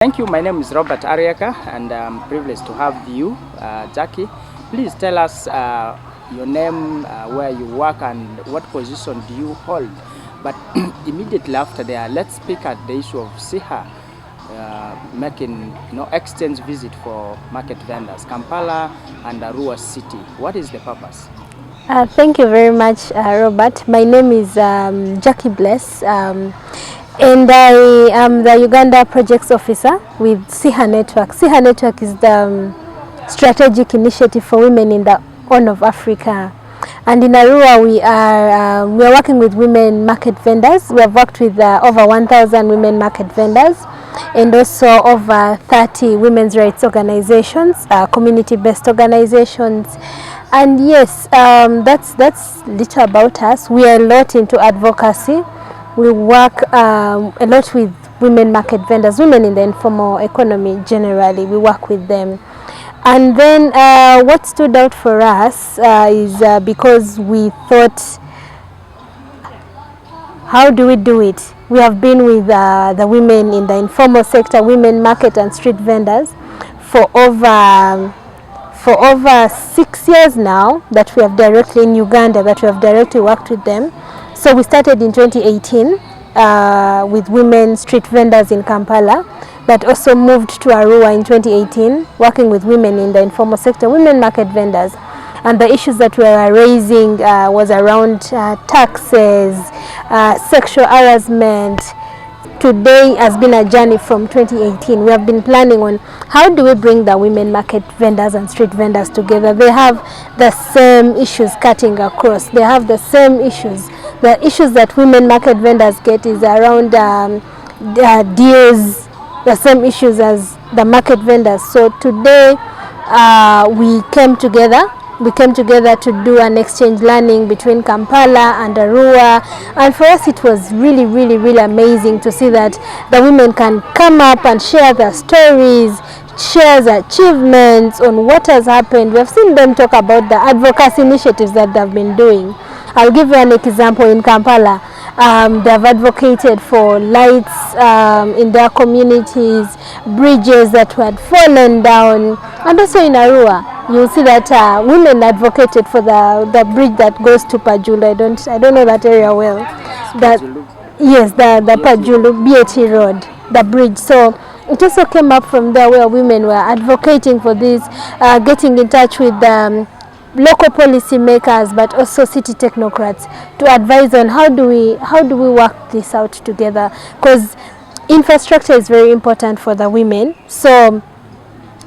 Thank you. My name is Robert Ariaka, and I'm privileged to have you, Jackie. Please tell us your name, where you work, and what position do you hold. But immediately after that, let's speak at the issue of Siha making exchange visit for market vendors, Kampala and Arua City. What is the purpose? Thank you very much, Robert. My name is Jackie Bless. And I am the Uganda Projects Officer with Siha Network. Siha Network is the strategic initiative for women in the Horn of Africa. And in Arua, we are working with women market vendors. We have worked with over 1,000 women market vendors and also over 30 women's rights organizations, community-based organizations. And yes, that's little about us. We are a lot into advocacy. We work a lot with women market vendors, women in the informal economy generally. We work with them. And then what stood out for us is because we thought, how do we do it? We have been with the women in the informal sector, women market and street vendors for over 6 years now that we have directly in Uganda, that we have directly worked with them. So we started in 2018 with women street vendors in Kampala, but also moved to Arua in 2018, working with women in the informal sector, women market vendors. And the issues that we were raising was around taxes, sexual harassment. Today has been a journey from 2018. We have been planning on how do we bring the women market vendors and street vendors together. They have the same issues cutting across. They have the same issues. The issues that women market vendors get is around deals, the same issues as the market vendors. So today we came together. We came together to do an exchange learning between Kampala and Arua, and for us it was really amazing to see that the women can come up and share their stories, share their achievements on what has happened. We have seen them talk about the advocacy initiatives that they've been doing. I'll give you an example. In Kampala, they have advocated for lights in their communities, bridges that had fallen down, and also in Arua you'll see that women advocated for the bridge that goes to Pajulu. I don't know that area well. Yes, the Pajulu BAT road, the bridge. So it also came up from there where women were advocating for this, getting in touch with local policy makers, but also city technocrats to advise on how do we work this out together, because infrastructure is very important for the women. So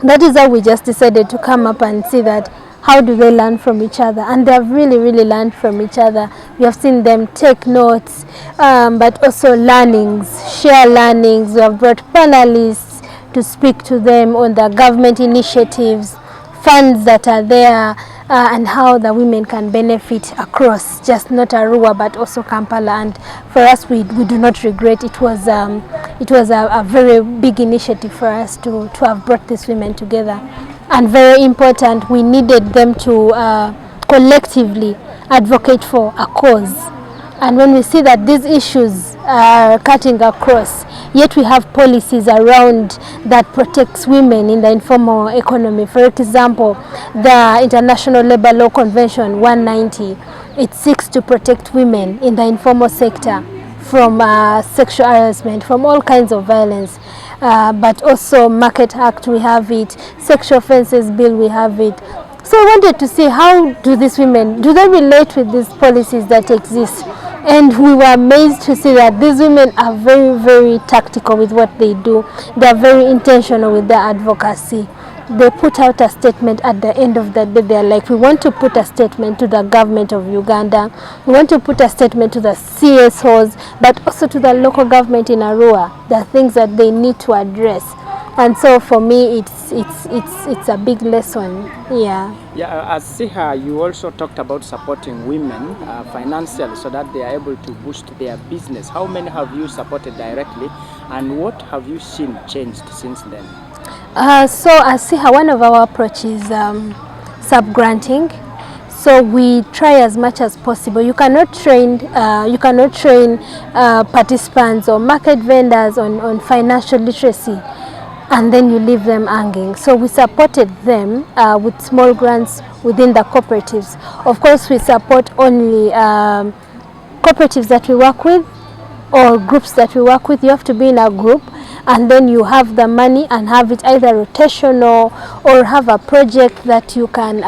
that is how we just decided to come up and see that how do they learn from each other, and they have really learned from each other. We have seen them take notes, but also learnings, share learnings. We have brought panelists to speak to them on the government initiatives, funds that are there, and how the women can benefit across, just not Arua but also Kampala. And for us, we do not regret. It was a very big initiative for us to have brought these women together, and very important. We needed them to collectively advocate for a cause. And when we see that these issues are cutting across, yet we have policies around that protects women in the informal economy. For example, the International Labour Law Convention 190, it seeks to protect women in the informal sector from sexual harassment, from all kinds of violence. But also Market Act, we have it. Sexual Offences Bill, we have it. So I wanted to see how do these women, do they relate with these policies that exist? And we were amazed to see that these women are very tactical with what they do. They are very intentional with their advocacy. They put out a statement at the end of the day. They're like, we want to put a statement to the government of Uganda. We want to put a statement to the CSOs, but also to the local government in Arua. There are things that they need to address. And so for me, it's a big lesson. Yeah. As Siha, you also talked about supporting women financially so that they are able to boost their business. How many have you supported directly, and what have you seen changed since then? So as Siha, one of our approaches sub-granting. So we try as much as possible. You cannot train participants or market vendors on financial literacy and then you leave them hanging. So we supported them with small grants within the cooperatives. Of course, we support only cooperatives that we work with or groups that we work with. You have to be in a group, and then you have the money and have it either rotational or have a project that you can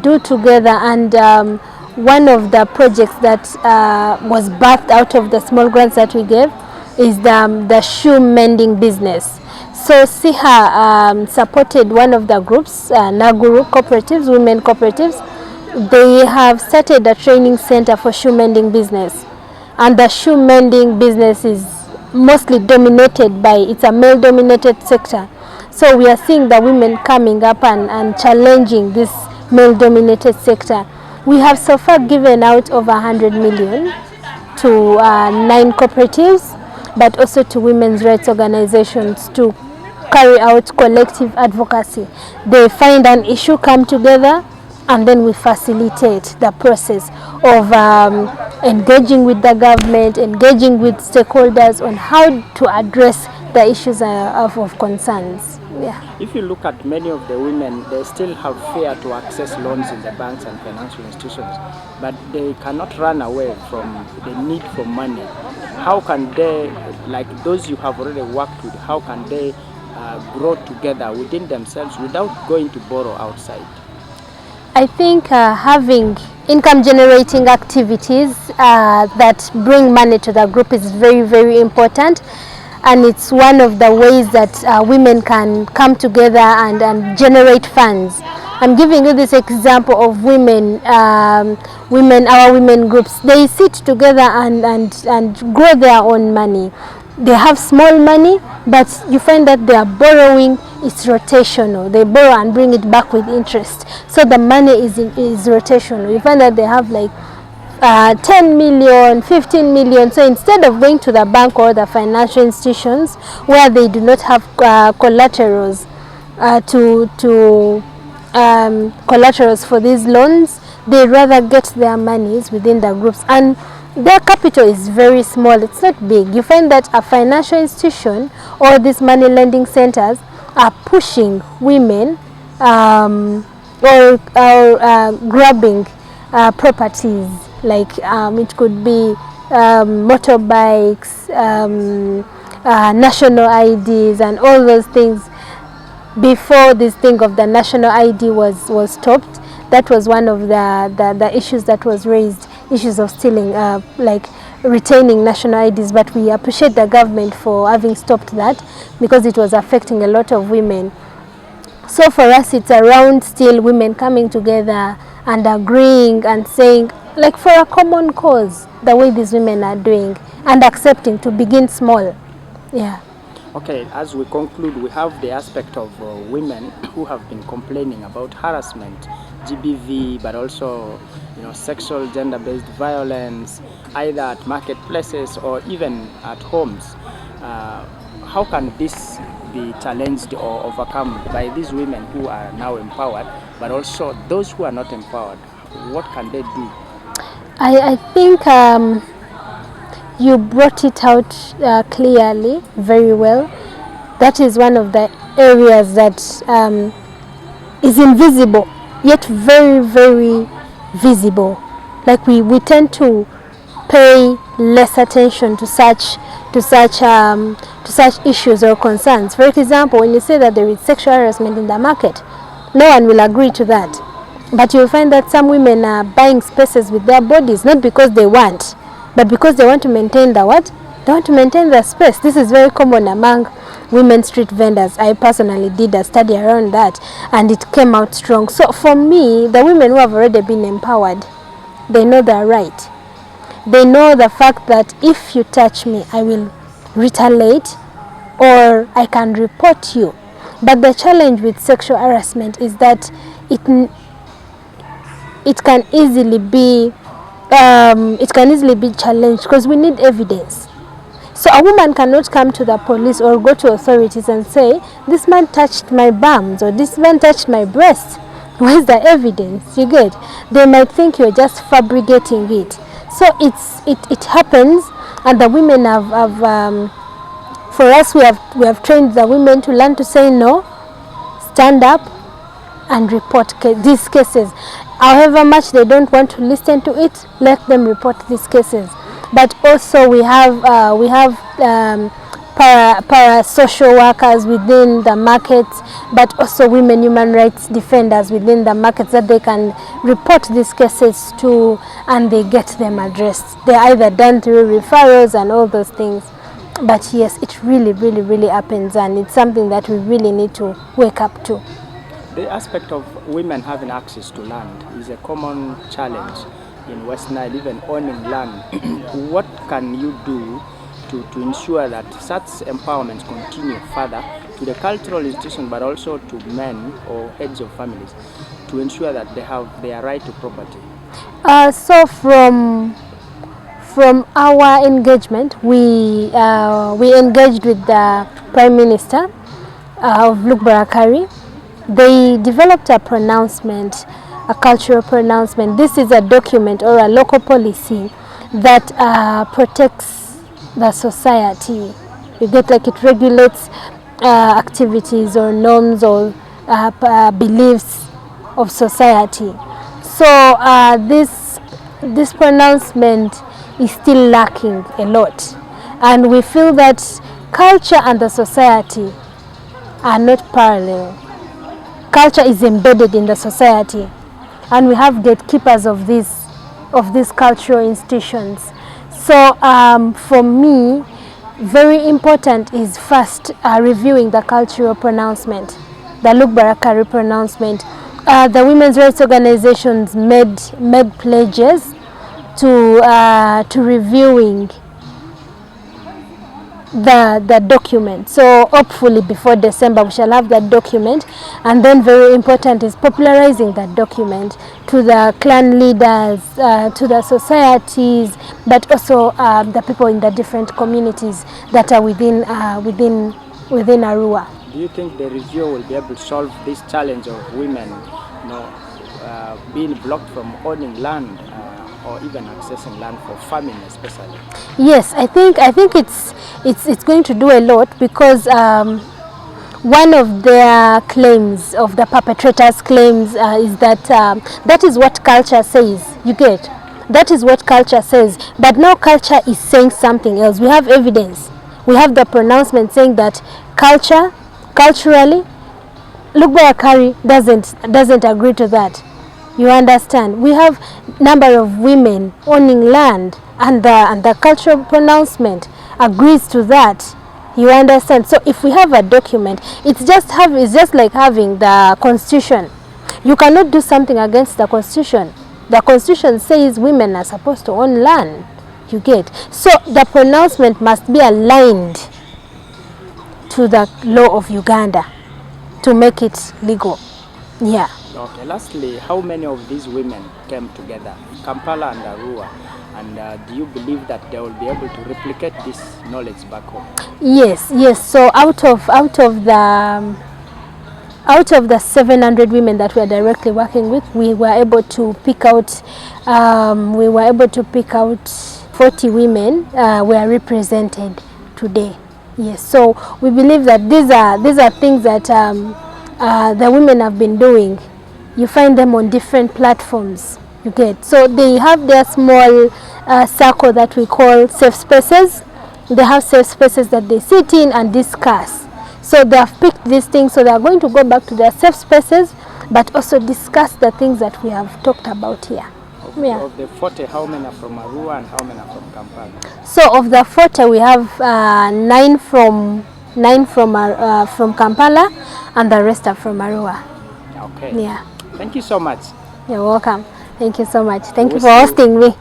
do together. And one of the projects that was birthed out of the small grants that we gave is the shoe mending business. So Siha supported one of the groups, Naguru cooperatives, women cooperatives. They have started a training center for shoe mending business, and the shoe mending business is mostly dominated by, it's a male dominated sector. So we are seeing the women coming up and challenging this male dominated sector. We have so far given out over 100 million to 9 cooperatives, but also to women's rights organizations to carry out collective advocacy. They find an issue, come together, and then we facilitate the process of engaging with the government, engaging with stakeholders on how to address the issues of concerns. Yeah. If you look at many of the women, they still have fear to access loans in the banks and financial institutions, but they cannot run away from the need for money. How can they, like those you have already worked with, how can they grow together within themselves without going to borrow outside? I think having income generating activities that bring money to the group is very, very important, and it's one of the ways that women can come together and generate funds. I'm giving you this example of our women groups. They sit together and grow their own money. They have small money, but you find that they are borrowing. It's rotational. They borrow and bring it back with interest. So the money is rotational. You find that they have like 10 million, 15 million. So instead of going to the bank or the financial institutions where they do not have collaterals collaterals for these loans, they rather get their monies within the groups, and their capital is very small. It's not big. You find that a financial institution or these money lending centers are pushing women or grabbing properties, like it could be motorbikes, national IDs, and all those things. Before this thing of the national ID was stopped, that was one of the issues that was raised, issues of stealing, like retaining national IDs. But we appreciate the government for having stopped that, because it was affecting a lot of women. So for us, it's around still women coming together and agreeing and saying, like, for a common cause, the way these women are doing, and accepting to begin small. Yeah. Okay, as we conclude, we have the aspect of women who have been complaining about harassment, GBV, but also, sexual gender-based violence, either at marketplaces or even at homes. How can this be challenged or overcome by these women who are now empowered, but also those who are not empowered? What can they do? I think you brought it out clearly, very well. That is one of the areas that is invisible, yet very, very visible. Like we tend to pay less attention to such issues or concerns. For example, when you say that there is sexual harassment in the market, no one will agree to that. But you'll find that some women are buying spaces with their bodies, not because they want, but because they want to maintain the what? They want to maintain the space. This is very common among women street vendors. I personally did a study around that, and it came out strong. So for me, the women who have already been empowered, they know their right. They know the fact that if you touch me, I will retaliate, or I can report you. But the challenge with sexual harassment is that it can easily be challenged, because we need evidence. So a woman cannot come to the police or go to authorities and say, this man touched my bums, or this man touched my breast. Where's the evidence? You get? They might think you're just fabricating it. So it happens, and the women have For us, we have trained the women to learn to say no, stand up, and report these cases. However much they don't want to listen to it, let them report these cases. But also we have para social workers within the markets, but also women human rights defenders within the markets that they can report these cases to, and they get them addressed. They're either done through referrals and all those things. But yes, it really happens, and it's something that we really need to wake up to. The aspect of women having access to land is a common challenge in West Nile, even owning land. What can you do to ensure that such empowerment continue further to the cultural institution, but also to men or heads of families, to ensure that they have their right to property? So from our engagement, we engaged with the Prime Minister of Lukbarakari. They developed a pronouncement, a cultural pronouncement. This is a document or a local policy that protects the society. You get, like, it regulates activities or norms or beliefs of society. So this pronouncement is still lacking a lot, and we feel that culture and the society are not parallel. Culture is embedded in the society, and we have gatekeepers of these cultural institutions. So for me, very important is first reviewing the cultural pronouncement, the Lukbarakari pronouncement. The women's rights organizations made pledges to reviewing the document. So hopefully before December we shall have that document, and then very important is popularizing that document to the clan leaders, to the societies, but also the people in the different communities that are within Arua. Do you think the review will be able to solve this challenge of women, being blocked from owning land or even accessing land for farming especially? Yes, I think it's going to do a lot, because one of their claims, of the perpetrators' claims, is that that is what culture says. You get? That is what culture says. But now culture is saying something else. We have evidence. We have the pronouncement saying that culturally, Lukbarakari doesn't agree to that. You understand? We have number of women owning land, and the cultural pronouncement agrees to that. You understand? So if we have a document, it's just like having the constitution. You cannot do something against the constitution. The constitution says women are supposed to own land. You get? So the pronouncement must be aligned to the law of Uganda to make it legal. Yeah. Okay, lastly, how many of these women came together, Kampala and Arua, and do you believe that they will be able to replicate this knowledge back home? Yes. So out of the 700 women that we are directly working with, we were able to pick out 40 women were represented today. Yes, so we believe that these are things that the women have been doing. You find them on different platforms. You get? So they have their small circle that we call safe spaces. They have safe spaces that they sit in and discuss. So they have picked these things, so they are going to go back to their safe spaces, but also discuss the things that we have talked about here. Of the 40, how many are from Arua and how many are from Kampala? So of the 40, we have 9 from Kampala, and the rest are from Arua. Okay. Yeah. Thank you so much. You're welcome. Thank you so much. Thank you for hosting me.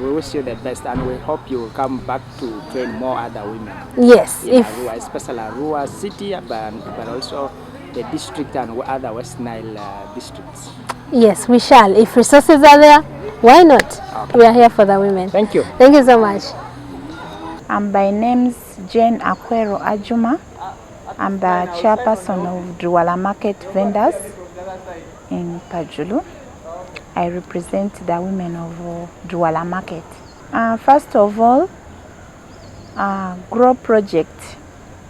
We wish you the best, and we hope you will come back to train more other women. Yes. In Arua, especially Arua city, but also the district and other West Nile districts. Yes, we shall. If resources are there, why not? Okay. We are here for the women. Thank you. Thank you so much. My name's Jane Akwero Ajuma. I'm the chairperson of Duwala Market Vendors in Pajulu. I represent the women of Duwala Market. First of all, Grow Project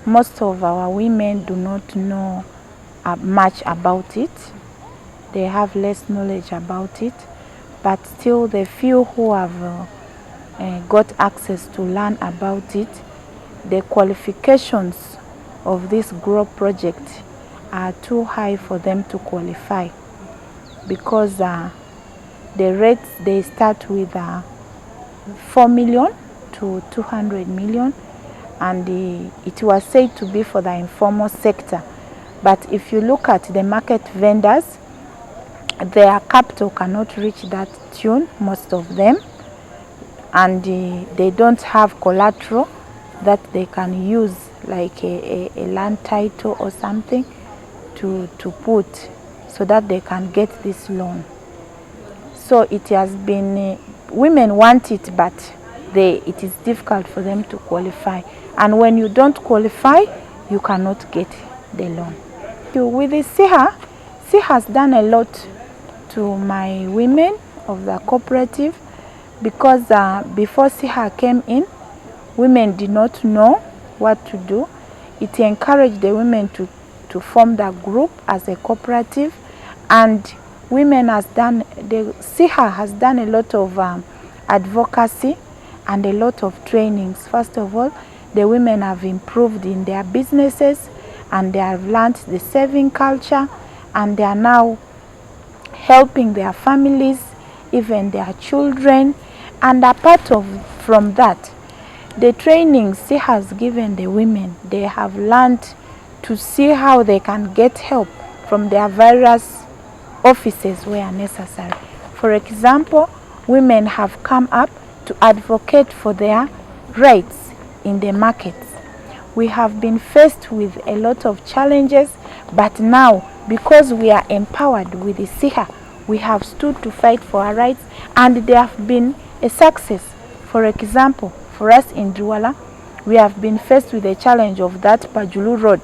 most of our women do not know much about it. They have less knowledge about it, but still the few who have got access to learn about it, the qualifications of this GROW project are too high for them to qualify, because the rates, they start with 4 million to 200 million, and it was said to be for the informal sector. But if you look at the market vendors, their capital cannot reach that tune, most of them, and they don't have collateral that they can use, like a land title or something to put so that they can get this loan. So it has been, women want it, but it is difficult for them to qualify. And when you don't qualify, you cannot get the loan. With the Siha has done a lot to my women of the cooperative, because before Siha came in, women did not know what to do. It encouraged the women to form the group as a cooperative, and women Siha has done a lot of advocacy and a lot of trainings. First of all, the women have improved in their businesses, and they have learned the saving culture, and they are now helping their families, even their children. And apart from that, the trainings Siha has given the women, they have learned to see how they can get help from their various offices where necessary. For example, women have come up to advocate for their rights in the markets. We have been faced with a lot of challenges, but now, because we are empowered with the Siha, we have stood to fight for our rights, and they have been a success. For example, for us in Douala, we have been faced with the challenge of that Pajulu Road,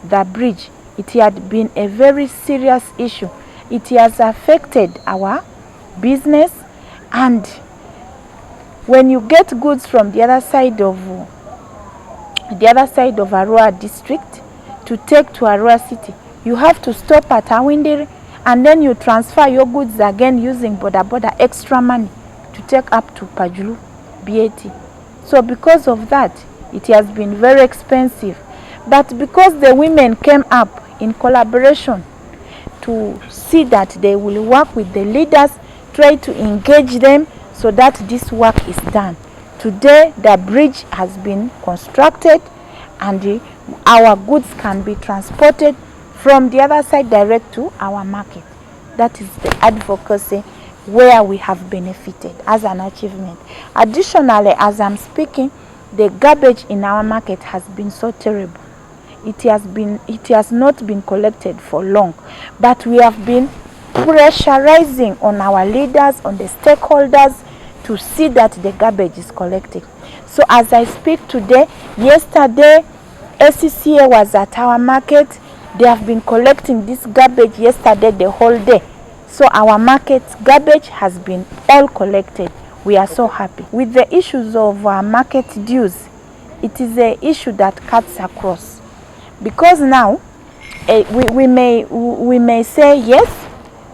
the bridge. It had been a very serious issue. It has affected our business, and when you get goods from the other side of Arua district to take to Arua city, you have to stop at Awindiri, and then you transfer your goods again using boda extra money to take up to Pajulu BAT. So because of that, it has been very expensive. But because the women came up in collaboration to see that they will work with the leaders, try to engage them so that this work is done. Today, the bridge has been constructed, and our goods can be transported from the other side direct to our market. That is the advocacy where we have benefited as an achievement. Additionally, as I'm speaking, the garbage in our market has been so terrible. It has not been collected for long, but we have been pressurizing on our leaders, on the stakeholders, to see that the garbage is collected. So as I speak today, yesterday, SCCA was at our market. They have been collecting this garbage yesterday the whole day. So our market garbage has been all collected. We are so happy. With the issues of market dues, it is an issue that cuts across. Because now, we may say, yes,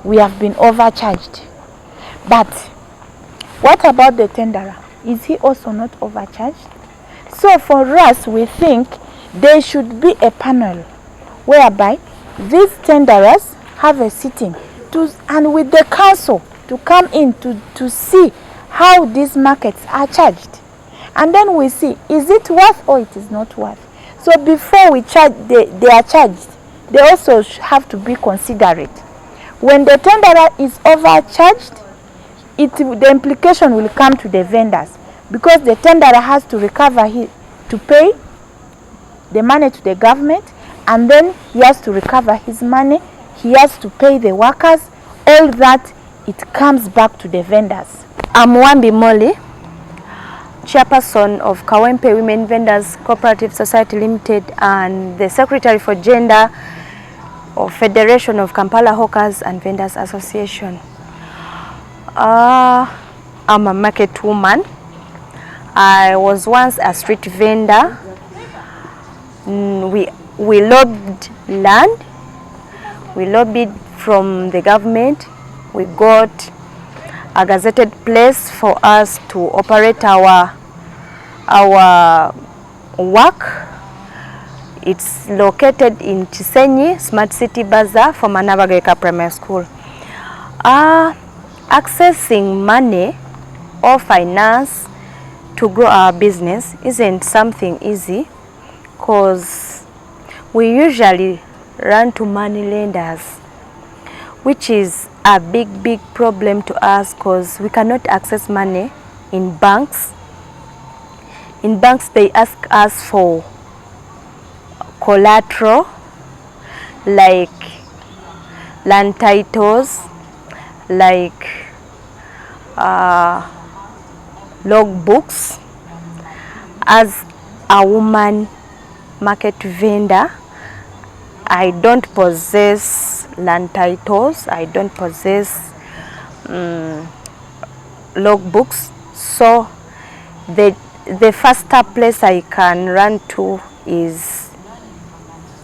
we have been overcharged. But what about the tenderer? Is he also not overcharged? So for us, we think there should be a panel whereby these tenderers have a sitting and with the council to come in to see how these markets are charged. And then we see, is it worth or it is not worth? So before we charge, they are charged. They also have to be considerate. When the tenderer is overcharged, the implication will come to the vendors, because the tenderer has to recover to pay the money to the government, and then he has to recover his money, he has to pay the workers. All that, it comes back to the vendors. I'm Wambi Molly, chairperson of Kawempe Women Vendors Cooperative Society Limited and the Secretary for Gender of Federation of Kampala Hawkers and Vendors Association. I'm a market woman. I was once a street vendor, we lobbied land. We lobbied from the government. We got a gazetted place for us to operate our work. It's located in Chisenyi, Smart City Bazaar for Manabageka Primary School. Accessing money or finance to grow our business isn't something easy, because we usually run to money lenders, which is a big problem to us, because we cannot access money in banks. In banks, they ask us for collateral like land titles, like log books. As a woman market vendor, I don't possess land titles, I don't possess log books, so the faster place I can run to is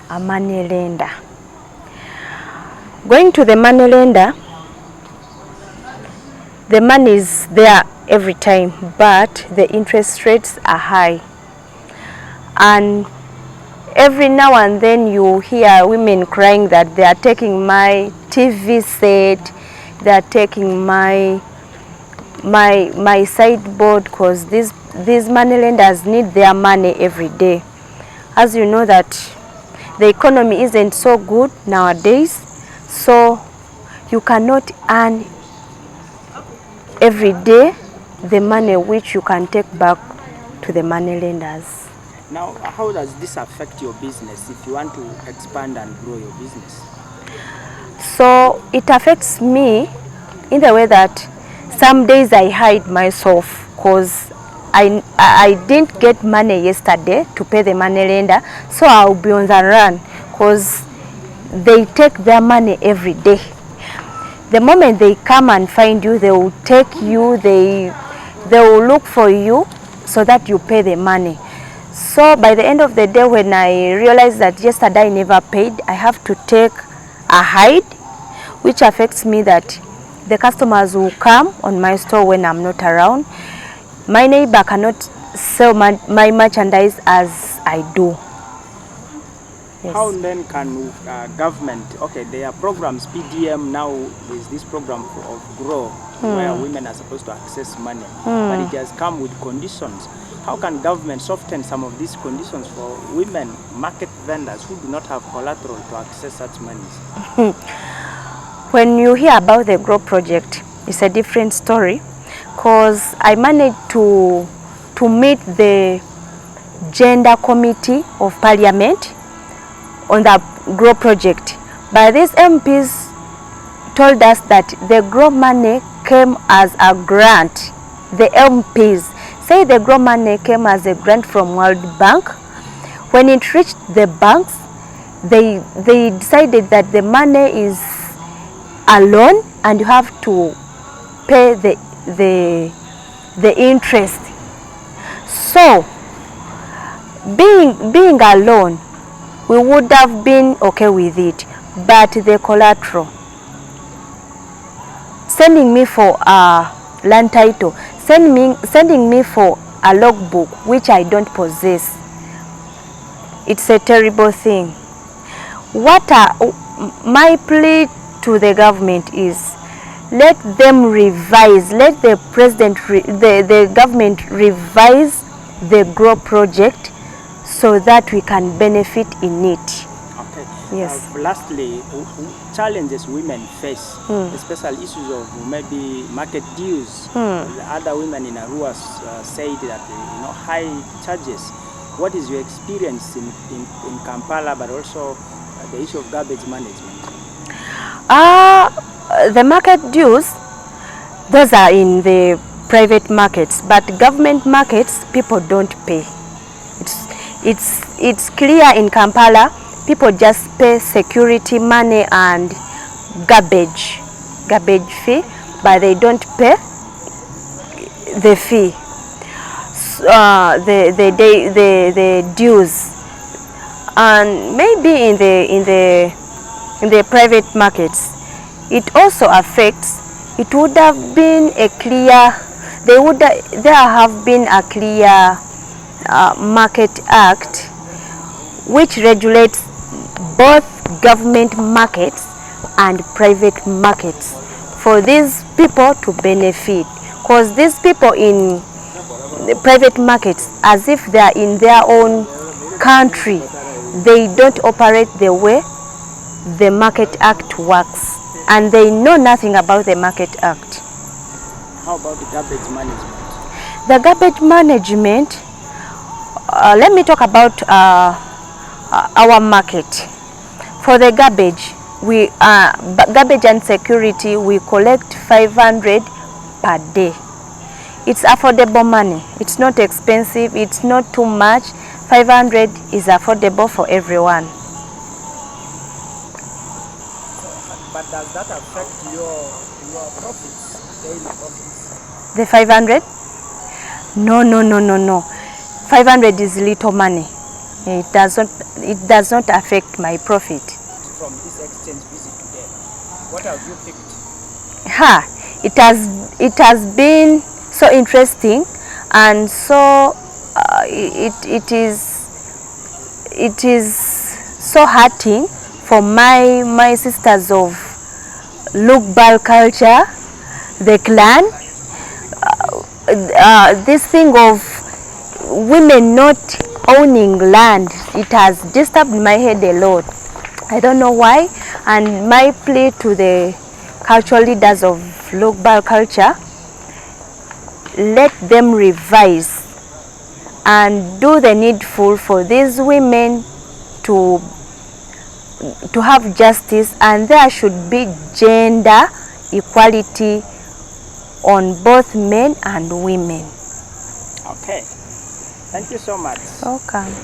a money lender. Going to the money lender, the money is there every time, but the interest rates are high. And every now and then you hear women crying that they are taking my TV set, they are taking my sideboard, because these money lenders need their money every day. As you know that the economy isn't so good nowadays, so you cannot earn every day the money which you can take back to the money lenders. Now, how does this affect your business if you want to expand and grow your business? So it affects me in the way that some days I hide myself, because I didn't get money yesterday to pay the money lender, so I'll be on the run, because they take their money every day. The moment they come and find you, they will take you, they will look for you so that you pay the money. So by the end of the day, when I realize that yesterday I never paid, I have to take a hide, which affects me that the customers will come on my store when I'm not around. My neighbor cannot sell my merchandise as I do. Yes. How then can government, okay, there are programs, PDM now, there's this program of GROW, where women are supposed to access money, but it has come with conditions. How can government soften some of these conditions for women market vendors who do not have collateral to access such monies? When you hear about the GROW project, it's a different story, because I managed to meet the gender committee of parliament on the GROW project. But these MPs told us that the GROW money came as a grant. The MPs say the GROW money came as a grant from World Bank. When it reached the banks, they decided that the money is a loan and you have to pay the interest. So being a loan, we would have been okay with it, but the collateral, sending me for a land title, sending me for a logbook which I don't possess, it's a terrible thing. My plea to the government is, let them revise, let the president, the government revise the GROW project so that we can benefit in it. Okay. Yes. Lastly, challenges women face, especially issues of maybe market dues. Other women in Arua said that high charges. What is your experience in Kampala, but also the issue of garbage management? The market dues, those are in the private markets, but government markets, people don't pay. It's clear in Kampala, people just pay security money and garbage fee, but they don't pay the fee, the dues. and maybe in the private markets, it also affects. It would have been a clear, there have been a clear market act which regulates both government markets and private markets for these people to benefit, because these people in the private markets, as if they are in their own country, they don't operate the way the Market Act works, and they know nothing about the Market Act. How about the garbage management? The garbage management, let me talk about our market. For the garbage, we garbage and security, we collect 500 per day. It's affordable money. It's not expensive. It's not too much. 500 is affordable for everyone. But does that affect your profits, daily profits? The 500? No. 500 is little money. It does not affect my profit. From this exchange visit today, what have you picked? It has been so interesting, and so it is so hurting for my sisters of Lugbal culture, the clan. This thing of women not owning land, it has disturbed my head a lot. I don't know why, and my plea to the cultural leaders of Lugbal culture, let them revise and do the needful for these women to have justice, and there should be gender equality on both men and women. Okay. Thank you so much. Welcome.